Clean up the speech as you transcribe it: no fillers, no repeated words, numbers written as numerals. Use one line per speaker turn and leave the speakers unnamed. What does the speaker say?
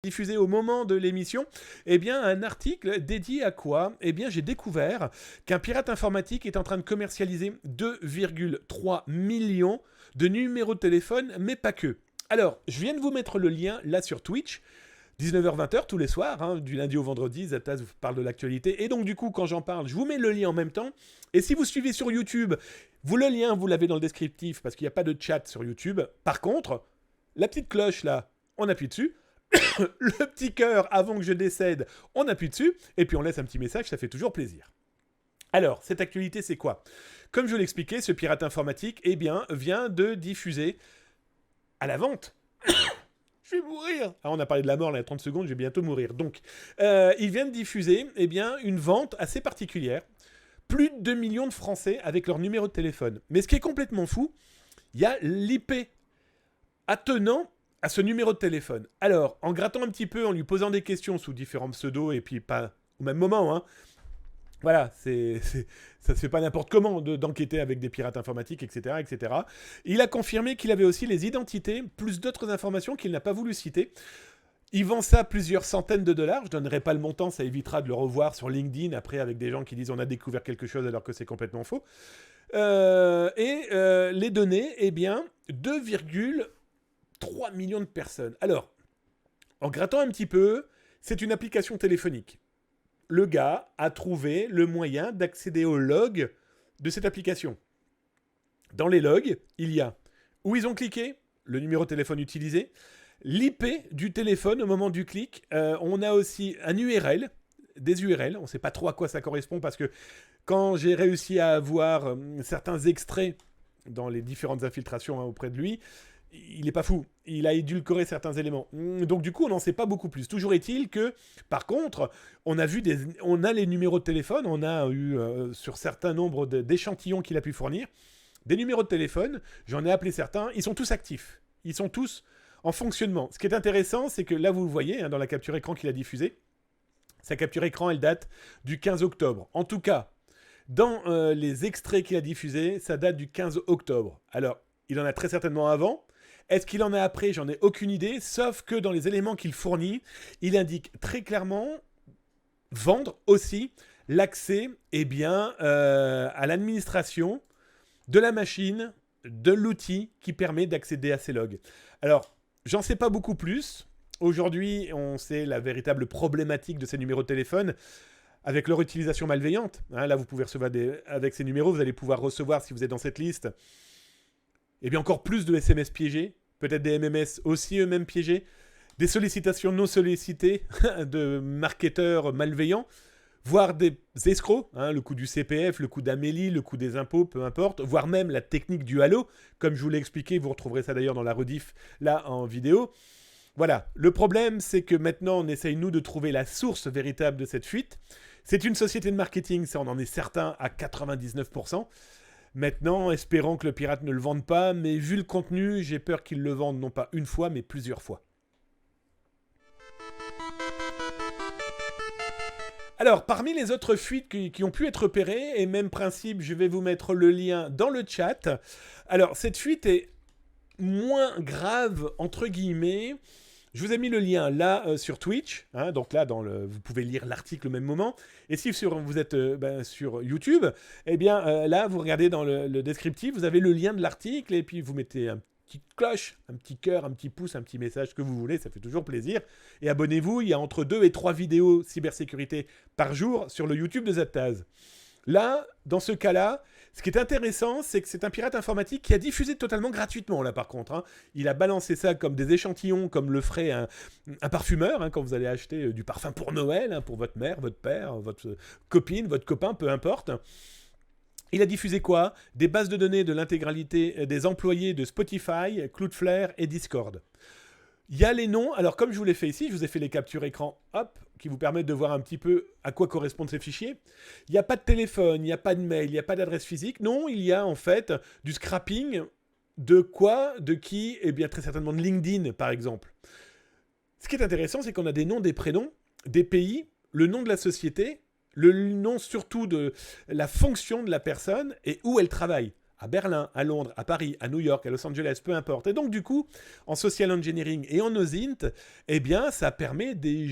diffusé au moment de l'émission, eh bien, un article dédié à quoi ? Eh bien, j'ai découvert qu'un pirate informatique est en train de commercialiser 2,3 millions de numéros de téléphone, mais pas que. Alors, je viens de vous mettre le lien là sur Twitch. 19h-20h tous les soirs, hein, du lundi au vendredi, Zataz vous parle de l'actualité. Et donc du coup, quand j'en parle, je vous mets le lien en même temps. Et si vous suivez sur YouTube, le lien, vous l'avez dans le descriptif parce qu'il n'y a pas de chat sur YouTube. Par contre, la petite cloche là, on appuie dessus. Le petit cœur avant que je décède, on appuie dessus. Et puis on laisse un petit message, ça fait toujours plaisir. Alors, cette actualité, c'est quoi ? Comme je l'expliquais, ce pirate informatique, eh bien, vient de diffuser à la vente. Je vais mourir. Ah, on a parlé de la mort là, il y a 30 secondes, je vais bientôt mourir. Donc, il vient de diffuser eh bien, une vente assez particulière. Plus de 2 millions de Français avec leur numéro de téléphone. Mais ce qui est complètement fou, il y a l'IP attenant à ce numéro de téléphone. Alors, en grattant un petit peu, en lui posant des questions sous différents pseudos, et puis pas au même moment, hein, voilà, ça se fait pas n'importe comment d'enquêter avec des pirates informatiques, etc., etc. Il a confirmé qu'il avait aussi les identités, plus d'autres informations qu'il n'a pas voulu citer. Il vend ça plusieurs centaines de dollars. Je donnerai pas le montant, ça évitera de le revoir sur LinkedIn après avec des gens qui disent on a découvert quelque chose alors que c'est complètement faux. Les données, eh bien, 2,3 millions de personnes. Alors, en grattant un petit peu, c'est une application téléphonique. Le gars a trouvé le moyen d'accéder aux logs de cette application. Dans les logs, il y a où ils ont cliqué, le numéro de téléphone utilisé, l'IP du téléphone au moment du clic. On a aussi un URL, des URL. On ne sait pas trop à quoi ça correspond parce que quand j'ai réussi à avoir certains extraits dans les différentes infiltrations auprès de lui, il n'est pas fou. Il a édulcoré certains éléments. Donc du coup, on n'en sait pas beaucoup plus. Toujours est-il que, par contre, on a les numéros de téléphone, on a eu sur certains nombres d'échantillons qu'il a pu fournir, des numéros de téléphone, j'en ai appelé certains, ils sont tous actifs. Ils sont tous en fonctionnement. Ce qui est intéressant, c'est que là, vous le voyez, hein, dans la capture écran qu'il a diffusée, sa capture écran, elle date du 15 octobre. En tout cas, dans les extraits qu'il a diffusés, ça date du 15 octobre. Alors, il en a très certainement avant. Est-ce qu'il en a après ? J'en ai aucune idée, sauf que dans les éléments qu'il fournit, il indique très clairement vendre aussi l'accès à l'administration de la machine, de l'outil qui permet d'accéder à ces logs. Alors, j'en sais pas beaucoup plus. Aujourd'hui, on sait la véritable problématique de ces numéros de téléphone avec leur utilisation malveillante. Hein, là, vous pouvez recevoir avec ces numéros, vous allez pouvoir recevoir, si vous êtes dans cette liste, et bien encore plus de SMS piégés, peut-être des MMS aussi eux-mêmes piégés, des sollicitations non sollicitées de marketeurs malveillants, voire des escrocs, hein, le coût du CPF, le coût d'Amélie, le coût des impôts, peu importe, voire même la technique du halo, comme je vous l'ai expliqué, vous retrouverez ça d'ailleurs dans la rediff, là, en vidéo. Voilà, le problème, c'est que maintenant, on essaye, nous, de trouver la source véritable de cette fuite. C'est une société de marketing, ça, on en est certain à 99%. Maintenant, espérons que le pirate ne le vende pas, mais vu le contenu, j'ai peur qu'il le vende non pas une fois, mais plusieurs fois. Alors, parmi les autres fuites qui ont pu être repérées, et même principe, je vais vous mettre le lien dans le chat. Alors, cette fuite est moins grave, entre guillemets. Je vous ai mis le lien là sur Twitch, hein, donc là vous pouvez lire l'article au même moment. Et si vous êtes sur YouTube, eh bien là vous regardez dans le descriptif, vous avez le lien de l'article et puis vous mettez un petit cloche, un petit cœur, un petit pouce, un petit message, ce que vous voulez, ça fait toujours plaisir. Et abonnez-vous, il y a entre 2 et 3 vidéos cybersécurité par jour sur le YouTube de Zataz. Là, dans ce cas-là, ce qui est intéressant, c'est que c'est un pirate informatique qui a diffusé totalement gratuitement, là, par contre. Hein. Il a balancé ça comme des échantillons, comme le ferait un parfumeur, hein, quand vous allez acheter du parfum pour Noël, hein, pour votre mère, votre père, votre copine, votre copain, peu importe. Il a diffusé quoi ? Des bases de données de l'intégralité des employés de Spotify, Cloudflare et Discord. Il y a les noms, alors comme je vous l'ai fait ici, je vous ai fait les captures écran, hop, qui vous permettent de voir un petit peu à quoi correspondent ces fichiers. Il n'y a pas de téléphone, il n'y a pas de mail, il n'y a pas d'adresse physique. Non, il y a en fait du scrapping de quoi, de qui ? Eh bien très certainement de LinkedIn par exemple. Ce qui est intéressant, c'est qu'on a des noms, des prénoms, des pays, le nom de la société, le nom surtout de la fonction de la personne et où elle travaille. à Berlin, à Londres, à Paris, à New York, à Los Angeles, peu importe. Et donc, du coup, en social engineering et en OSINT, eh bien, ça permet déjà